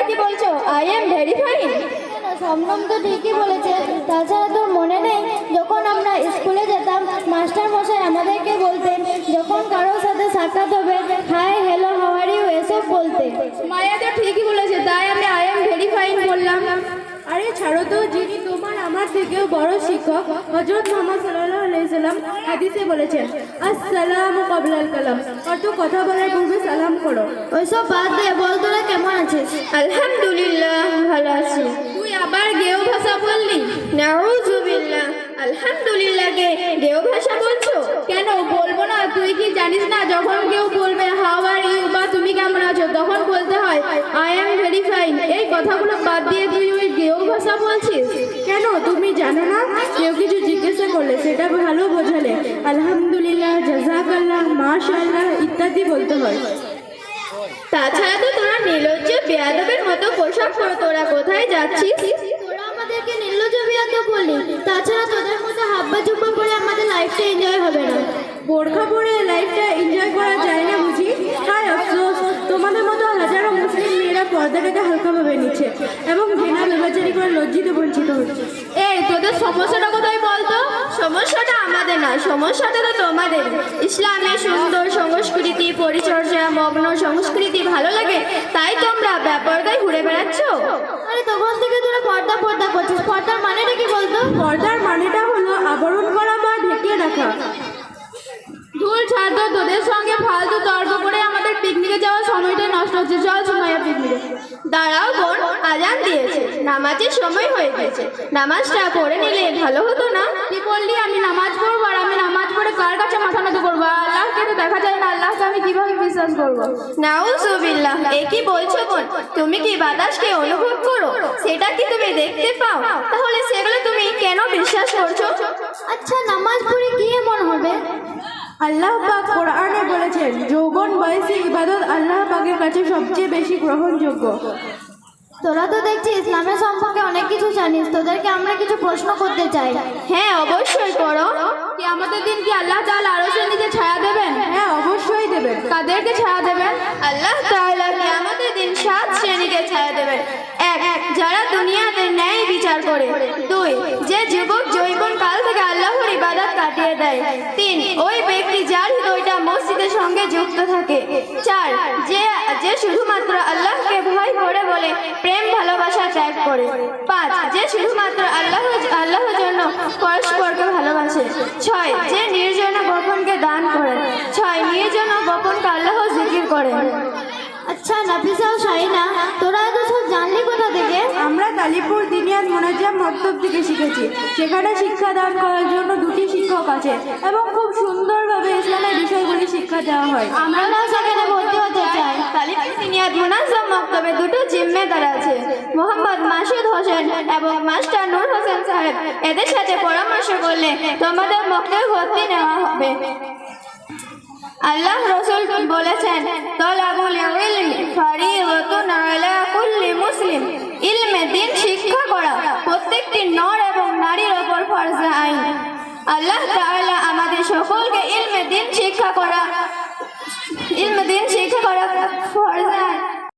কি বলছো? I am very fine. Shabnam তো ঠিকই বলেছে। তাছাড়া তোর মনে নেই যখন আমরা স্কুলে যেতাম, মাস্টার মশাই আমাদেরকে বলতেন যখন কারোর সাথে সাক্ষাৎ হবে hi hello how are you এসব বলতে। মায়া তো ঠিকই বলেছে, তাই আমি আই এম ভেরি ফাইন বললাম। আরে ছাড়ো তো, যিনি তোমার আমার থেকেও বড় শিক্ষক হযরত মুহাম্মদ সাল্লাল্লাহু আলাইহি সাল্লাম হাদিসে বলেছেন আসসালামু ক্বাবলাল কালাম, অর্থ কথা বলার পূর্বে সালাম করো। ওইসব বাদ দে, বল তোরা কেমন আছিস? আলহামদুলিল্লাহ ভালো আছি। তুই আবার গেও ভাষা বললি? নাউজুবিল্লাহ। আলহামদুলিল্লাহ কে গেও ভাষা বলছো কেন? বলবো না? তুই কি জানিস না যখন কেউ বলবে হাউ আর ইউ বা তুমি কেমন আছো তখন বলতে হয় আই এম ভেরি ফাইন। এই কথাগুলো বাদ দিয়ে তুই ওই গেও ভাষা বলছিস কেন তুমি জানো না? কেউ কিছু জিজ্ঞাসা করলে সেটা ভালো বোঝালে আলহামদুলিল্লাহ, জাযাকাল্লাহ, মাশাআল্লাহ ইত্যাদি বলতে হয়। তাছাড়া তো তোরা নির্লজ্জ বেয়াদবের মতো পোশাক পরে তোরা কোথায় যাচ্ছিস? তোরা আমাদেরকে নির্লজ্জ বিয়াদব বললি। তাছাড়া তোদের মতো হাব্বা জুব্বা করে আমাদের লাইফটা এনজয় হবে না। বোরখা পরে লাইফটা এনজয় করা যায় না বুঝি? হায় আফসোস, তোমাদের মতো হাজারো মুসলিম মেয়েরা পর্দাটাকে হালকাভাবে নিচ্ছে এবং ঘৃণা ব্যবচারী করে লজ্জিত বঞ্চিত হচ্ছে। এই তোদের সমস্যাটা কোথায় বলতো? সমস্যাটা আমাদের না, সমস্যাটা তো তোমাদের। ইসলামের সুন্দর সংস্কৃতি, পরিচর্যা, মগ্ন সংস্কৃতি ভালো লাগে, তাই তোমরা বেপরদায় ঘুরে বেড়াচ্ছ। আরে তখন থেকে তোরা পর্দা পর্দা করছিস, পর্দার মানেটা কি বলতো? পর্দার মানেটা হলো আবরণ করা বা ঢেকে রাখা। ধুল ছাড় তো, তোদের সঙ্গে ফালতু তর্ক করে আমাদের পিকনিকে যাওয়ার সময়টা নষ্ট হচ্ছে। চল সুমাইয়া পিকনিকে। দাঁড়াও বোন, আজান দিয়েছে, নামাজের সময় হয়ে গেছে, নামাজটা পড়ে নিলে ভালো হতো না? কি বললি? আমি নামাজ পড়বো? আর আমি নামাজ পড়ে কার কাছে মাথা নত করবো? আল্লাহকে তো দেখা যায় না, আল্লাহকে আমি কিভাবে বিশ্বাস করবো? নাউজুবিল্লাহ। এ কি বলছো বোন? তুমি কি বাতাসকে অনুভব করো? সেটা কি তুমি দেখতে পাও? তাহলে সেগুলো তুমি কেন বিশ্বাস করছো? আচ্ছা নামাজ পড়ে কি এমন হবে? আল্লাহ পাক কোরআনে বলেছেন যৌবন বয়সী ইবাদত আল্লাহ পাকের কাছে সবচেয়ে বেশি গ্রহণযোগ্য। তোরা তো দেখছি ইসলামের সম্পর্কে অনেক কিছু জানিস, তোদেরকে আমরা কিছু প্রশ্ন করতে চাই। হ্যাঁ অবশ্যই করো। কি আমাদের দিন কি আল্লাহ তাআলা আরশের নিচে ছায়া দেবেন? হ্যাঁ অবশ্যই দেবেন। কাদেরকে ছায়া দেবেন? আল্লাহ তাআলা কিয়ামতের দিন 7 শ্রেণীকে ছায়া দেবেন। 1, যারা দুনিয়াতে ন্যায় বিচার করে। 2, যে যুবক যৌবন কাল থেকে আল্লাহর ইবাদত কাটিয়ে দেয়। 3, ওই ব্যক্তি যার হৃদয়টা মসজিদের সঙ্গে যুক্ত থাকে। 4, যে শুধুমাত্র আল্লাহকে ভয় করে বলে প্রেম ভালোবাসা ত্যাগ করে। 5, যে শুধুমাত্র আল্লাহর জন্য পরস্পরকে ভালোবাসে। 6, যে নির্জন গোপনকে দান করে। 6, নির্জন গোপনকে আল্লাহ জিকির করে। আচ্ছা নাফিসা ও শাহিনা, তোরা এত সব জানলি কোথা থেকে? আমরা কালীপুর দিনিয়াত মোনাজাম মক্তব থেকে শিখেছি। সেখানে শিক্ষা দান করার জন্য 2টি শিক্ষক আছে এবং খুব সুন্দরভাবে ইসলামের বিষয়গুলি শিক্ষা দেওয়া হয়। আমরাও সেখানে ভর্তি হতে চাই। কালীপুর দিনিয়াত মোনাজাম মক্তবে 2টো জিম্মেদার আছে, মোহাম্মদ মাসুদ হোসেন এবং মাস্টার নূর হোসেন সাহেব। এদের সাথে পরামর্শ করলে তোমাদের মক্তবে ভর্তি নেওয়া হবে। আল্লাহ রাসূল বলেছেন তালাবুল ইলমি ফারিদাতুন আলা কুল্লি মুসলিম। ইলমে দ্বীন শিক্ষা করা প্রত্যেকটি নর এবং নারীর উপর ফরজ আইন। আল্লাহ তাআলা আমাদের সকলকে ইলমে দ্বীন শিক্ষা করা ফরজ আইন।